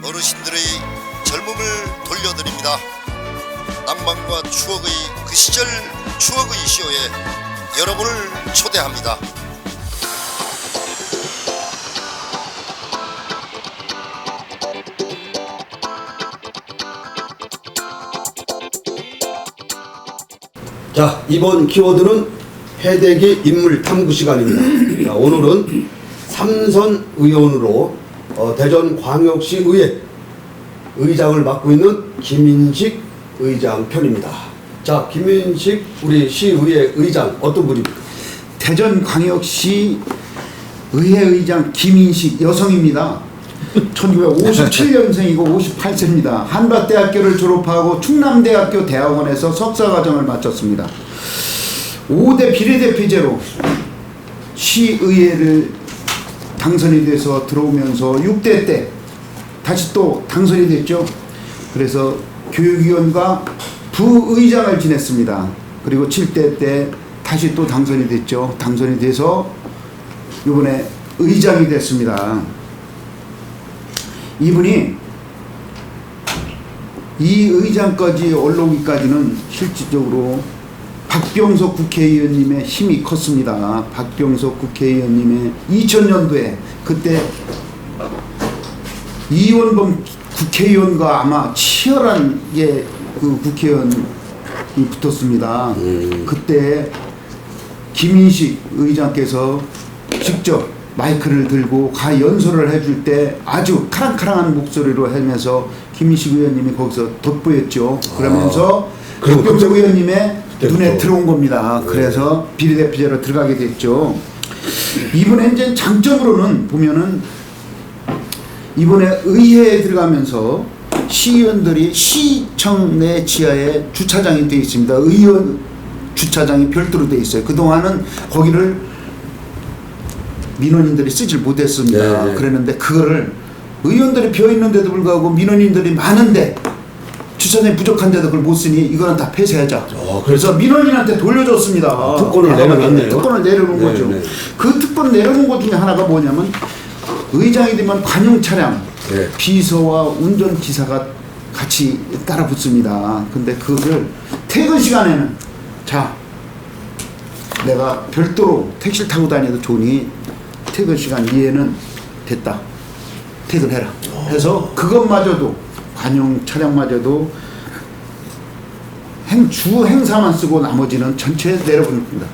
어르신들의 젊음을 돌려드립니다. 낭만과 추억의 그 시절 추억의 쇼에 여러분을 초대합니다. 자, 이번 키워드는 해대기 인물 탐구 시간입니다. 자, 오늘은 삼선 의원으로 대전광역시의회 의장을 맡고 있는 김인식 의장 편입니다. 자, 김인식 우리 시의회 의장 어떤 분입니까? 대전광역시 의회의장 김인식 여성입니다. 1957년생이고 58세입니다. 한밭대학교를 졸업하고 충남대학교 대학원에서 석사과정을 마쳤습니다. 5대 비례대표제로 시의회를 당선이 돼서 들어오면서 6대 때 다시 또 당선이 됐죠. 그래서 교육위원과 부의장을 지냈습니다. 그리고 7대 때 다시 또 당선이 됐죠. 당선이 돼서 이번에 의장이 됐습니다. 이분이 이 의장까지 올라오기까지는 실질적으로 박병석 국회의원님의 힘이 컸습니다. 박병석 국회의원님의 2000년도에 그때 이원범 국회의원과 아마 치열한 그 국회의원이 붙었습니다. 그때 김인식 의장께서 직접 마이크를 들고 연설을 해줄 때 아주 카랑카랑한 목소리로 하면서 김인식 의원님이 거기서 돋보였죠. 그러면서 박병석 의원님의 눈에 들어온 겁니다. 그래서 비례대표제로 들어가게 됐죠. 이번에 이제 장점으로는 보면은 이번에 의회에 들어가면서 시의원들이 시청 내 지하에 주차장이 되어 있습니다. 의원 주차장이 별도로 되어 있어요. 그동안은 거기를 민원인들이 쓰질 못했습니다. 네. 그랬는데 그거를 의원들이 비어있는데도 불구하고 민원인들이 많은데 주차장이 부족한데도 그걸 못 쓰니 이거는 다 폐쇄하자. 그래서 민원인한테 돌려줬습니다. 특권을 내려놨네요. 특권을 내려놓은 거죠. 네. 그 특권을 내려놓은 것 중에 하나가 뭐냐면 의장이 되면 관용 차량, 비서와 운전기사가 같이 따라 붙습니다. 근데 그걸 퇴근 시간에는 자, 내가 별도로 택시를 타고 다녀도 좋으니 퇴근 시간 이해는 됐다. 퇴근해라. 해서 그것마저도 관용 차량마저도 주 행사만 쓰고 나머지는 전체 내려보냅니다.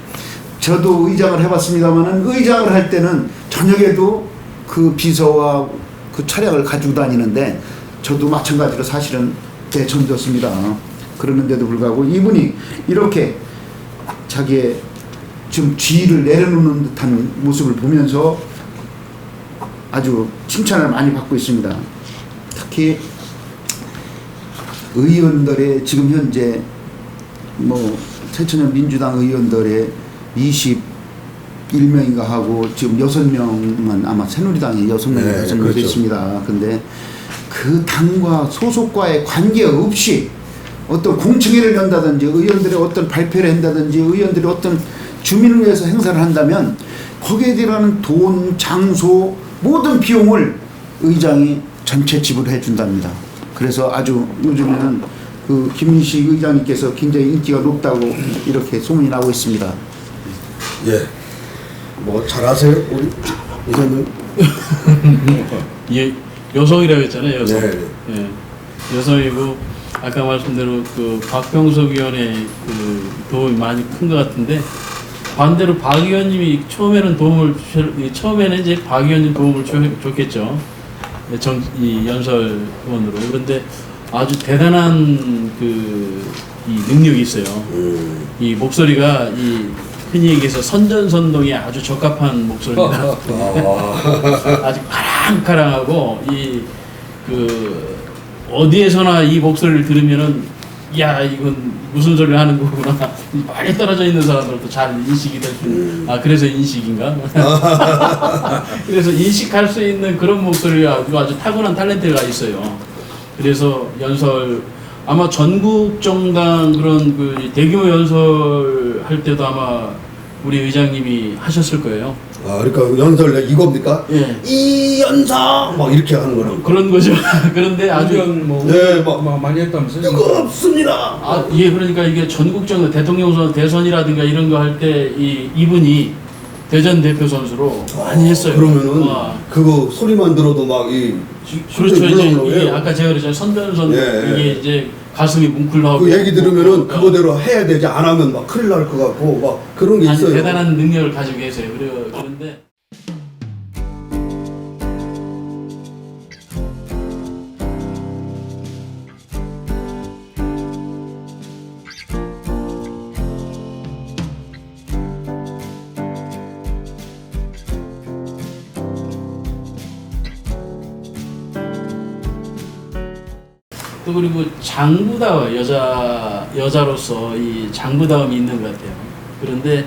저도 의장을 해봤습니다만은 의장을 할 때는 저녁에도 그 비서와 그 차량을 가지고 다니는데 저도 마찬가지로 사실은 대전졌습니다. 그러는데도 불구하고 이분이 이렇게 자기의 좀 지위를 내려놓는 듯한 모습을 보면서 아주 칭찬을 많이 받고 있습니다. 특히 의원들의 지금 현재 새천년 민주당 의원들의 21명인가 하고 지금 6명은 아마 새누리당이 6명이 그렇죠. 있습니다. 근데 그 당과 소속과의 관계없이 어떤 공청회를 연다든지 의원들의 어떤 발표를 한다든지 의원들이 어떤 주민을 위해서 행사를 한다면 거기에 들어가는 돈, 장소 모든 비용을 의장이 전체 지불해 준답니다. 그래서 아주 요즘에는 그 김인식 의장님께서 굉장히 인기가 높다고 이렇게 소문이 나고 있습니다. 예. 잘하세요 우리 의장님. 예, 여성이라고 했잖아요. 여성. 네. 예, 여성이고 아까 말씀대로 그 박병석 의원의 그 도움이 많이 큰 것 같은데 반대로 박 의원님이 처음에는 처음에는 이제 박 의원님 도움을 줬겠죠. 이 연설 의원으로. 그런데 아주 대단한 이 능력이 있어요. 이 목소리가 흔히 얘기해서 선전선동에 아주 적합한 목소리입니다. 아주 카랑카랑하고 어디에서나 이 목소리를 들으면은 야 이건 무슨 소리를 하는 거구나. 멀리 떨어져 있는 사람들도 잘 인식이 될 수 있는. 그래서 인식인가? 그래서 인식할 수 있는 그런 목소리가 아주 타고난 탤런트가 있어요. 그래서 연설 아마 전국 정당 그런 그 대규모 연설 할 때도 아마 우리 의장님이 하셨을 거예요. 아, 그러니까 연설 이겁니까? 예. 이연상 막 이렇게 하는 거라고. 그런 거죠. 그런데 아주 네, 막 많이 했다면서요? 뜨겁습니다. 예, 그러니까 이게 전국적 대통령 선거 대선이라든가 이런 거 할 때 이분이 대전 대표 선수로 많이 했어요. 그러면은 그거 소리만 들어도 막이 그렇죠. 이제 아까 제가 그랬잖아요. 선변선 예, 이게 이제 가슴이 뭉클하고 그 얘기 들으면은 그거대로 해야 되지 안 하면 막 큰일 날 것 같고 막 그런 게 아주 있어요. 대단한 능력을 가지고 계세요. 그런데 또 그리고 장부다워 여자로서 이 장부다움이 있는 것 같아요. 그런데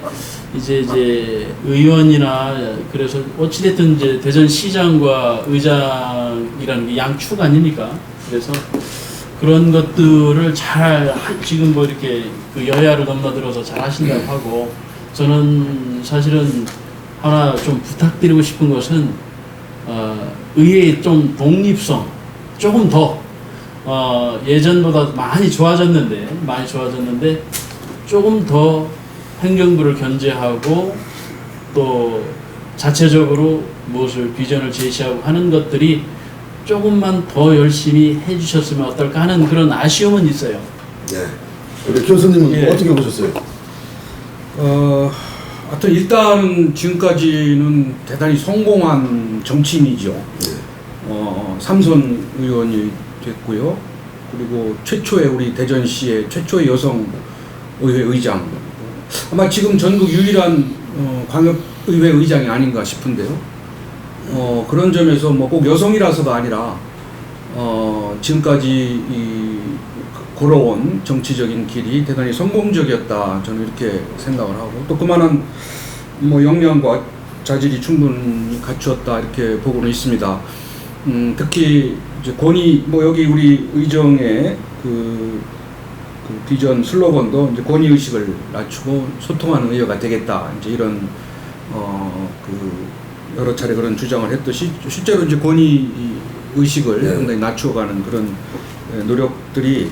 이제 의원이나 그래서 어찌됐든 이제 대전시장과 의장이라는 게 양축 아닙니까? 그래서 그런 것들을 잘 지금 뭐 이렇게 그 여야를 넘나들어서 잘 하신다고 하고, 저는 사실은 하나 좀 부탁드리고 싶은 것은 의회의 좀 독립성 조금 더 예전보다 많이 좋아졌는데 조금 더 행정부를 견제하고 또 자체적으로 무엇을 비전을 제시하고 하는 것들이 조금만 더 열심히 해주셨으면 어떨까 하는 그런 아쉬움은 있어요. 네. 우리 교수님은 예. 어떻게 보셨어요? 하여튼 일단은 지금까지는 대단히 성공한 정치인이죠. 삼선 의원이 됐고요. 그리고 최초의 우리 대전시의 최초의 여성 의회 의장. 아마 지금 전국 유일한 광역의회 의장이 아닌가 싶은데요. 그런 점에서 뭐 꼭 여성이라서가 아니라 지금까지 이 걸어온 정치적인 길이 대단히 성공적이었다, 저는 이렇게 생각을 하고, 또 그만한 뭐 역량과 자질이 충분히 갖추었다 이렇게 보고는 있습니다. 특히 이제 권위, 뭐 여기 우리 의정의 그 비전 슬로건도 이제 권위 의식을 낮추고 소통하는 의회가 되겠다, 이제 이런 그 여러 차례 그런 주장을 했듯이 실제로 이제 권위 의식을 네. 상당히 낮추어가는 그런 노력들이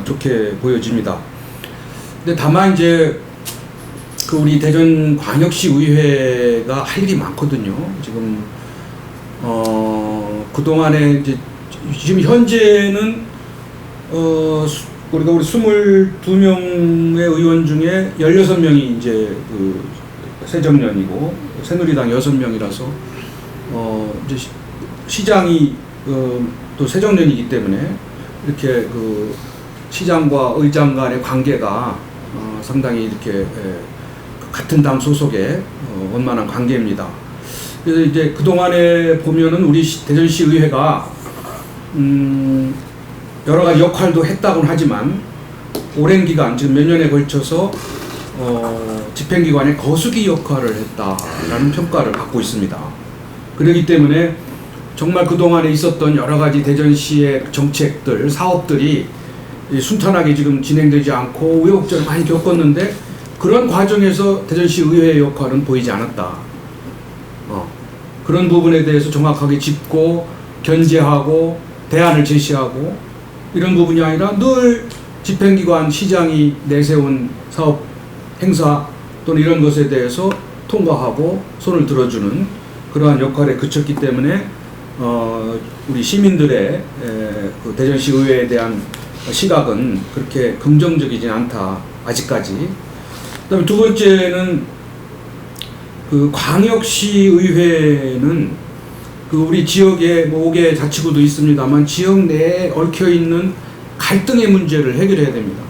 좋게 보여집니다. 근데 다만 이제 그 우리 대전 광역시 의회가 할 일이 많거든요. 지금 그 동안에 이제 지금 현재는 우리 22명의 의원 중에 16명이 이제 그 새정년이고 새누리당 6명이라서 이제 시장이 또 새정년이기 때문에 이렇게 그 시장과 의장 간의 관계가 상당히 이렇게 같은 당 소속의 원만한 관계입니다. 그래서 이제 그 동안에 보면은 우리 대전시 의회가 여러 가지 역할도 했다고는 하지만 오랜 기간, 지금 몇 년에 걸쳐서 집행기관의 거수기 역할을 했다라는 평가를 받고 있습니다. 그렇기 때문에 정말 그동안에 있었던 여러 가지 대전시의 정책들, 사업들이 순탄하게 지금 진행되지 않고 우여곡절을 많이 겪었는데, 그런 과정에서 대전시 의회의 역할은 보이지 않았다. 그런 부분에 대해서 정확하게 짚고 견제하고 대안을 제시하고 이런 부분이 아니라 늘 집행기관 시장이 내세운 사업 행사 또는 이런 것에 대해서 통과하고 손을 들어주는 그러한 역할에 그쳤기 때문에 우리 시민들의 그 대전시 의회에 대한 시각은 그렇게 긍정적이진 않다, 아직까지. 그다음에 두 번째는 그 광역시 의회는 그 우리 지역에 뭐 5개 자치구도 있습니다만 지역 내에 얽혀 있는 갈등의 문제를 해결해야 됩니다.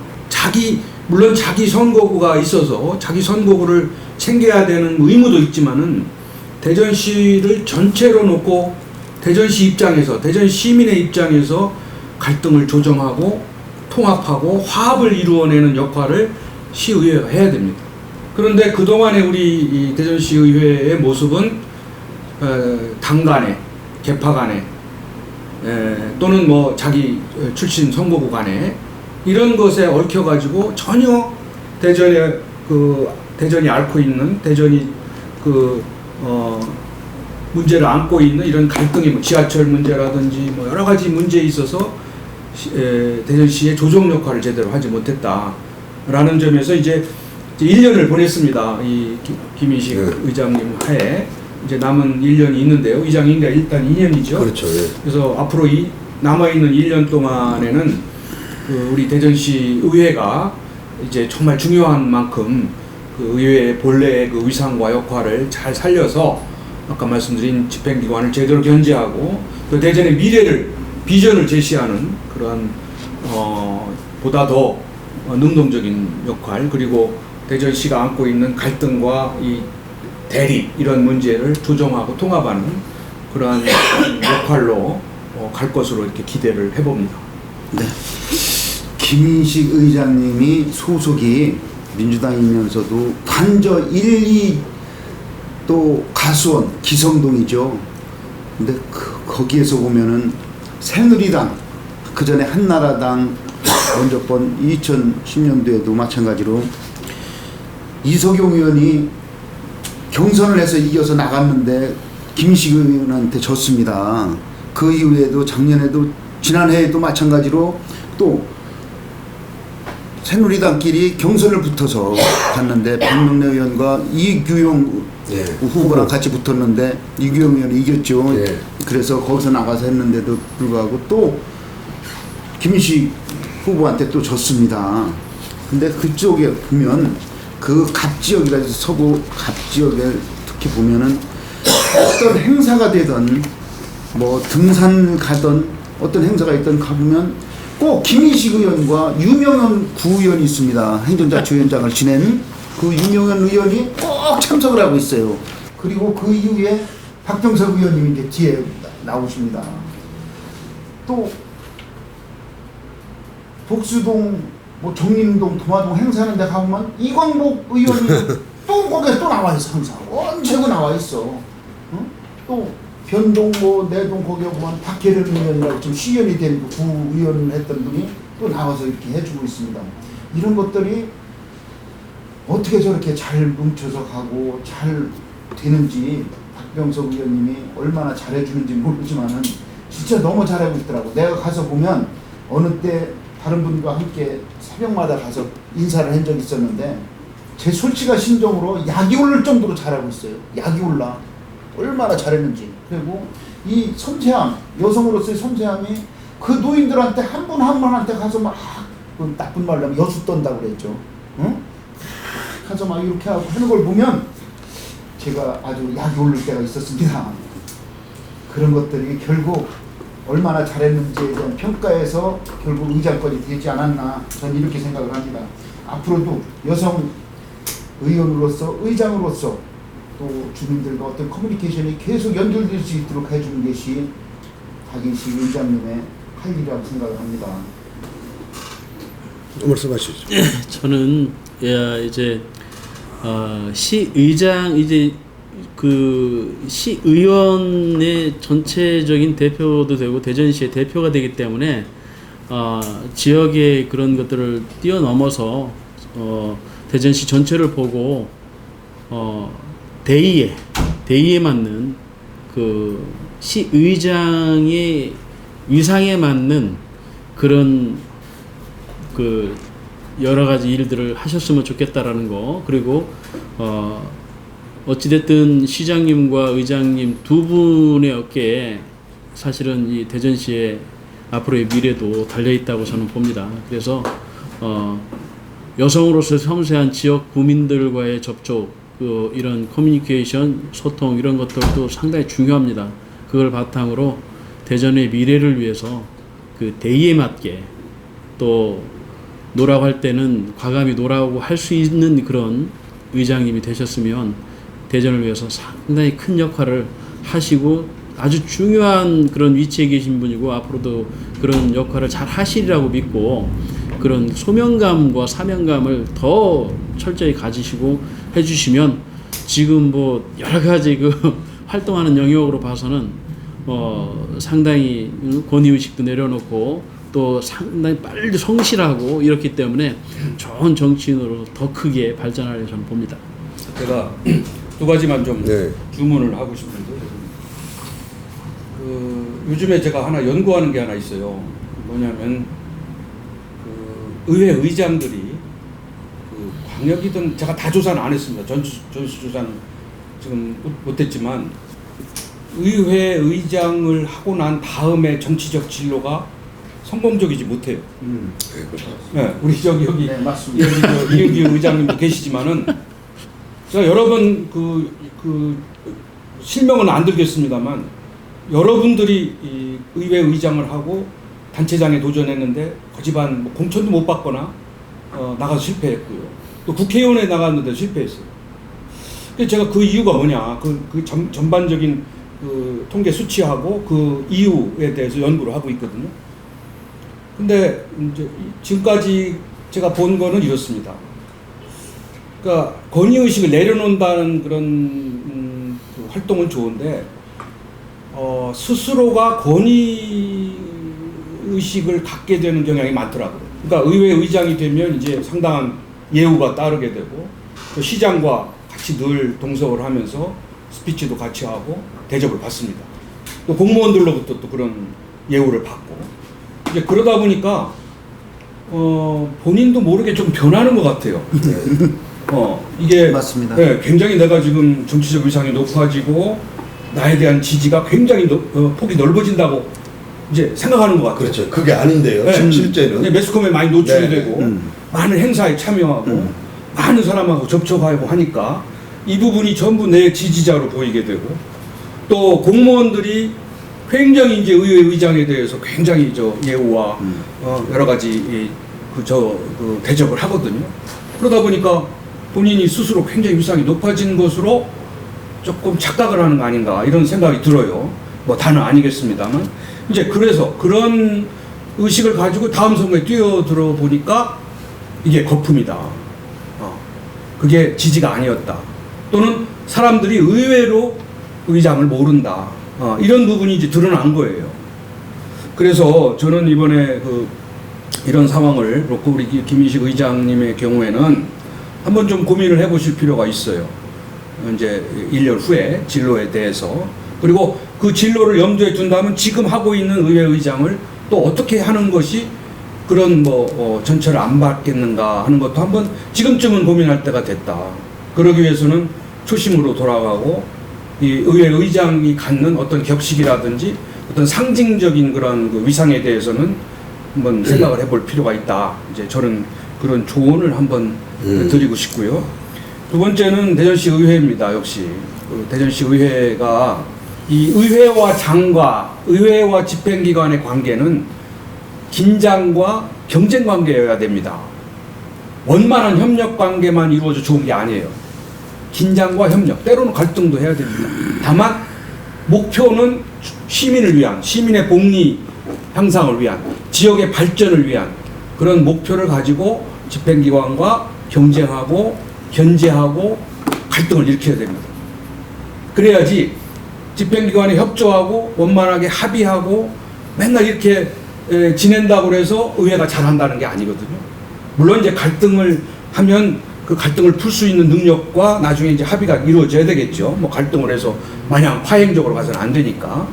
물론 자기 선거구가 있어서 자기 선거구를 챙겨야 되는 의무도 있지만은 대전시를 전체로 놓고 대전시 입장에서, 대전 시민의 입장에서 갈등을 조정하고 통합하고 화합을 이루어내는 역할을 시의회가 해야 됩니다. 그런데 그동안에 우리 이 대전시 의회의 모습은 당 간에, 계파 간에 또는 뭐 자기 출신 선거구 간에 이런 것에 얽혀가지고 전혀 대전이 앓고 있는, 대전이 그 문제를 안고 있는 이런 갈등이 뭐 지하철 문제라든지 뭐 여러 가지 문제에 있어서 대전시의 조정 역할을 제대로 하지 못했다라는 점에서 이제 1년을 보냈습니다. 이 김인식 의장님 하에 이제 남은 1년이 있는데요. 의장인가 일단 2년이죠. 그렇죠. 예. 그래서 앞으로 이 남아있는 1년 동안에는 그 우리 대전시 의회가 이제 정말 중요한 만큼 그 의회의 본래의 그 위상과 역할을 잘 살려서 아까 말씀드린 집행기관을 제대로 견제하고 또 대전의 미래를 비전을 제시하는 그런 보다 더 능동적인 역할 그리고 대전시가 안고 있는 갈등과 이 대립 이런 문제를 조정하고 통합하는 그러한 역할로 갈 것으로 이렇게 기대를 해봅니다. 네. 김인식 의장님이 소속이 민주당이면서도 관저 1, 2 또 가수원 기성동이죠. 근데 거기에서 보면은 새누리당 그 전에 한나라당 먼저 번 2010년도에도 마찬가지로 이석용 의원이 경선을 해서 이겨서 나갔는데 김인식 의원한테 졌습니다. 그 이후에도 작년에도 지난해에도 마찬가지로 또 새누리당끼리 경선을 붙어서 갔는데 박명래 의원과 이규영 후보랑 같이 붙었는데 이규영 의원이 이겼죠. 그래서 거기서 나가서 했는데도 불구하고 또 김인식 후보한테 또 졌습니다. 근데 그쪽에 보면 그 갑지역이라 서구 갑지역에 특히 보면은 어떤 행사가 되던 뭐 등산 가던 어떤 행사가 있던 가보면 꼭 김인식 의원과 유명한 구의원이 있습니다. 행정자치위원장을 지낸 그 유명한 의원이 꼭 참석을 하고 있어요. 그리고 그 이후에 박병석 의원님이 이제 뒤에 나오십니다. 또 복수동, 뭐 정림동, 도마동 행사하는 데 가보면 이광복 의원이 또 거기에 또 나와 있어. 항상 언제고 나와 있어. 응? 또 변동 뭐 내동 거기에 보면 박혜련 의원이라고 지금 시의원이 된 구의원 했던 분이 또 나와서 이렇게 해주고 있습니다. 이런 것들이 어떻게 저렇게 잘 뭉쳐서 가고 잘 되는지 박병석 의원님이 얼마나 잘해주는지 모르지만은 진짜 너무 잘하고 있더라고. 내가 가서 보면 어느 때 다른 분과 함께 새벽마다 가서 인사를 한 적이 있었는데 제 솔직한 심정으로 약이 오를 정도로 잘하고 있어요. 약이 올라. 얼마나 잘했는지. 그리고 이 섬세함, 여성으로서의 섬세함이 그 노인들한테 한 분 한 분한테 가서 막 그 나쁜 말로 하면 여수 떤다고 그랬죠. 응? 가서 막 이렇게 하고 하는 걸 보면 제가 아주 약이 오를 때가 있었습니다. 그런 것들이 결국 얼마나 잘했는지에 대한 평가에서 결국 의장권이 되지 않았나 저는 이렇게 생각을 합니다. 앞으로도 여성 의원으로서 의장으로서 또 주민들과 어떤 커뮤니케이션이 계속 연결될 수 있도록 해주는 것이 박인식 의장님의 할 일이라고 생각을 합니다. 말씀하시죠. 저는 이제 시의장 이제 그 시의원의 전체적인 대표도 되고 대전시의 대표가 되기 때문에 지역의 그런 것들을 뛰어넘어서 대전시 전체를 보고 대의에 맞는 그 시의장의 위상에 맞는 그런 그 여러 가지 일들을 하셨으면 좋겠다라는 거. 그리고 어찌됐든 시장님과 의장님 두 분의 어깨에 사실은 이 대전시의 앞으로의 미래도 달려있다고 저는 봅니다. 그래서 여성으로서 섬세한 지역 구민들과의 접촉, 이런 커뮤니케이션, 소통 이런 것들도 상당히 중요합니다. 그걸 바탕으로 대전의 미래를 위해서 그 대의에 맞게 또 노라고 할 때는 과감히 노라고 할 수 있는 그런 의장님이 되셨으면 대전을 위해서 상당히 큰 역할을 하시고 아주 중요한 그런 위치에 계신 분이고 앞으로도 그런 역할을 잘 하시리라고 믿고 그런 소명감과 사명감을 더 철저히 가지시고 해주시면 지금 뭐 여러 가지 그 활동하는 영역으로 봐서는 상당히 권위의식도 내려놓고 또 상당히 빨리 성실하고 이렇기 때문에 좋은 정치인으로 더 크게 발전하려 저는 봅니다. 제가 두 가지만 좀 네. 주문을 하고 싶은데, 요즘에 제가 하나 연구하는 게 하나 있어요. 뭐냐면 의회 의장들이 광역이든 제가 다 조사는 안 했습니다. 전수조사는 지금 못했지만 의회 의장을 하고 난 다음에 정치적 진로가 성공적이지 못해요. 네, 우리 여기 네, 맞습니다. 여기 이은기 의장님도 계시지만은 제가 여러 번 그 실명은 안 들겠습니다만 여러분들이 이 의회 의장을 하고 단체장에 도전했는데 거지반 뭐 공천도 못 받거나 나가서 실패했고요. 또 국회의원에 나갔는데 실패했어요. 그래서 제가 그 이유가 뭐냐, 전반적인 그 통계 수치하고 그 이유에 대해서 연구를 하고 있거든요. 근데 이제 지금까지 제가 본 거는 이렇습니다. 그러니까 권위의식을 내려놓는다는 그런 그 활동은 좋은데 스스로가 권위의식을 갖게 되는 경향이 많더라고요. 그러니까 의회 의장이 되면 이제 상당한 예우가 따르게 되고 또 시장과 같이 늘 동석을 하면서 스피치도 같이 하고 대접을 받습니다. 또 공무원들로부터 또 그런 예우를 받고 이제 그러다 보니까 본인도 모르게 좀 변하는 것 같아요. 이게 맞습니다. 네, 굉장히 내가 지금 정치적 위상이 높아지고 나에 대한 지지가 굉장히 폭이 넓어진다고 이제 생각하는 것 같아요. 그렇죠. 그게 아닌데요. 네. 실제는. 네, 매스컴에 많이 노출이 네. 되고 많은 행사에 참여하고 많은 사람하고 접촉하고 하니까 이 부분이 전부 내 지지자로 보이게 되고 또 공무원들이 굉장히 이제 의회 의장에 대해서 굉장히 예우와 여러 가지 대접을 하거든요. 그러다 보니까 본인이 스스로 굉장히 위상이 높아진 것으로 조금 착각을 하는 거 아닌가 이런 생각이 들어요. 뭐 다는 아니겠습니다만 이제 그래서 그런 의식을 가지고 다음 선거에 뛰어들어 보니까 이게 거품이다. 그게 지지가 아니었다. 또는 사람들이 의외로 의장을 모른다. 이런 부분이 이제 드러난 거예요. 그래서 저는 이번에 이런 상황을 그렇고 우리 김인식 의장님의 경우에는 한번 좀 고민을 해보실 필요가 있어요. 이제 1년 후에 진로에 대해서 그리고 그 진로를 염두에 둔다면 지금 하고 있는 의회 의장을 또 어떻게 하는 것이 그런 전철을 안 받겠는가 하는 것도 한번 지금쯤은 고민할 때가 됐다. 그러기 위해서는 초심으로 돌아가고 이 의회 의장이 갖는 어떤 격식이라든지 어떤 상징적인 그런 그 위상에 대해서는 한번 생각을 해볼 필요가 있다. 이제 저는 그런 조언을 한번 드리고 싶고요. 두 번째는 대전시 의회입니다. 역시 대전시 의회가 이 의회와 장과 의회와 집행기관의 관계는 긴장과 경쟁 관계여야 됩니다. 원만한 협력 관계만 이루어져 좋은 게 아니에요. 긴장과 협력, 때로는 갈등도 해야 됩니다. 다만 목표는 시민을 위한, 시민의 복리 향상을 위한, 지역의 발전을 위한 그런 목표를 가지고 집행기관과 경쟁하고 견제하고 갈등을 일으켜야 됩니다. 그래야지 집행기관이 협조하고 원만하게 합의하고 맨날 이렇게 지낸다고 해서 의회가 잘한다는 게 아니거든요. 물론 이제 갈등을 하면 그 갈등을 풀 수 있는 능력과 나중에 이제 합의가 이루어져야 되겠죠. 뭐 갈등을 해서 마냥 파행적으로 가서는 안 되니까.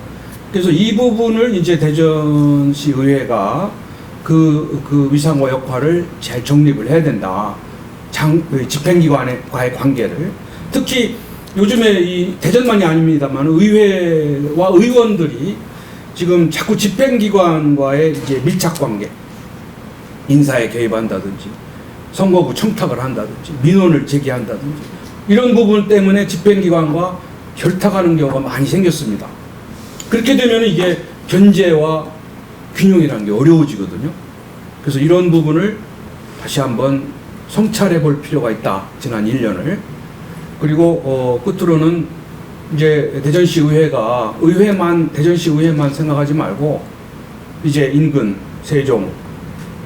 그래서 이 부분을 이제 대전시 의회가 그 위상과 역할을 잘 정립을 해야 된다. 집행기관과의 관계를. 특히 요즘에 이 대전만이 아닙니다만 의회와 의원들이 지금 자꾸 집행기관과의 이제 밀착관계, 인사에 개입한다든지 선거구 청탁을 한다든지 민원을 제기한다든지 이런 부분 때문에 집행기관과 결탁하는 경우가 많이 생겼습니다. 그렇게 되면 이게 견제와 균형이라는 게 어려워지거든요. 그래서 이런 부분을 다시 한번 성찰해 볼 필요가 있다. 지난 1년을. 그리고 끝으로는 이제 대전시 의회가 대전시 의회만 생각하지 말고 이제 인근 세종,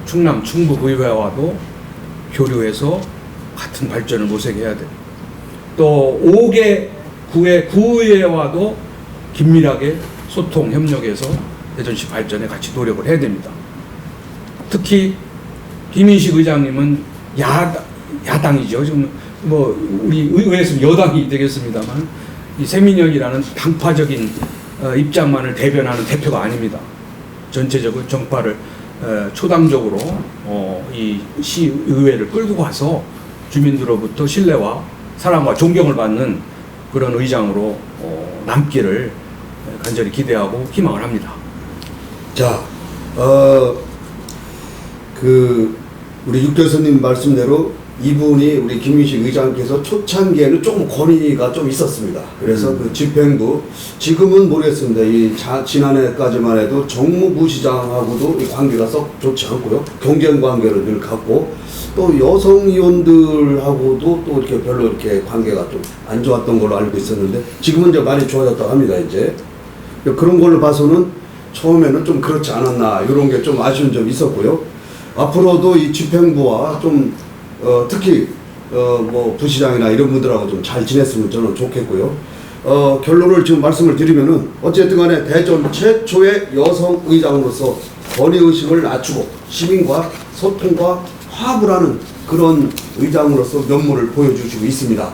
충남, 충북 의회와도 교류해서 같은 발전을 모색해야 돼요. 또 5개 구의회와도 긴밀하게 소통, 협력해서 대전시 발전에 같이 노력을 해야 됩니다. 특히 김인식 의장님은 야당이죠. 지금 뭐 우리 의회에서 여당이 되겠습니다만 이 세민혁이라는 당파적인 입장만을 대변하는 대표가 아닙니다. 전체적으로 정파를 초당적으로 이 시의회를 끌고 가서 주민들로부터 신뢰와 사랑과 존경을 받는 그런 의장으로 남기를 간절히 기대하고 희망을 합니다. 자, 우리 육 교수님 말씀대로 이분이 우리 김민식 의장께서 초창기에는 조금 권위가 좀 있었습니다. 그래서 그 집행부 지금은 모르겠습니다. 지난해까지만 해도 정무부시장하고도 이 관계가 썩 좋지 않고요. 경쟁 관계를 늘 갖고 또 여성 의원들하고도 또 이렇게 별로 이렇게 관계가 좀 안 좋았던 걸로 알고 있었는데 지금은 이제 많이 좋아졌다고 합니다. 이제 그런 걸로 봐서는 처음에는 좀 그렇지 않았나 이런 게 좀 아쉬운 점이 있었고요. 앞으로도 이 집행부와 좀 특히 뭐 부시장이나 이런 분들하고 좀 잘 지냈으면 저는 좋겠고요. 결론을 지금 말씀을 드리면은 어쨌든 간에 대전 최초의 여성 의장으로서 권위의식을 낮추고 시민과 소통과 화합을 하는 그런 의장으로서 면모를 보여주시고 있습니다.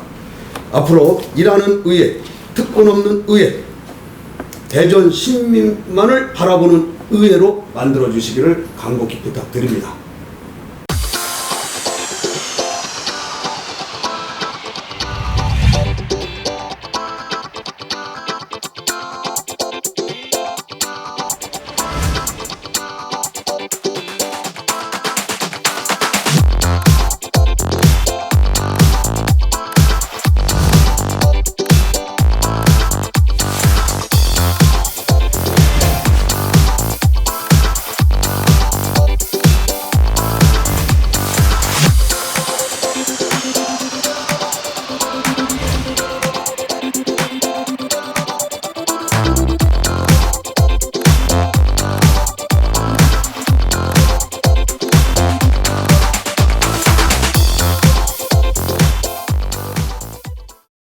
앞으로 일하는 의회, 특권 없는 의회, 대전 시민만을 바라보는 의회로 만들어 주시기를 간곡히 부탁드립니다.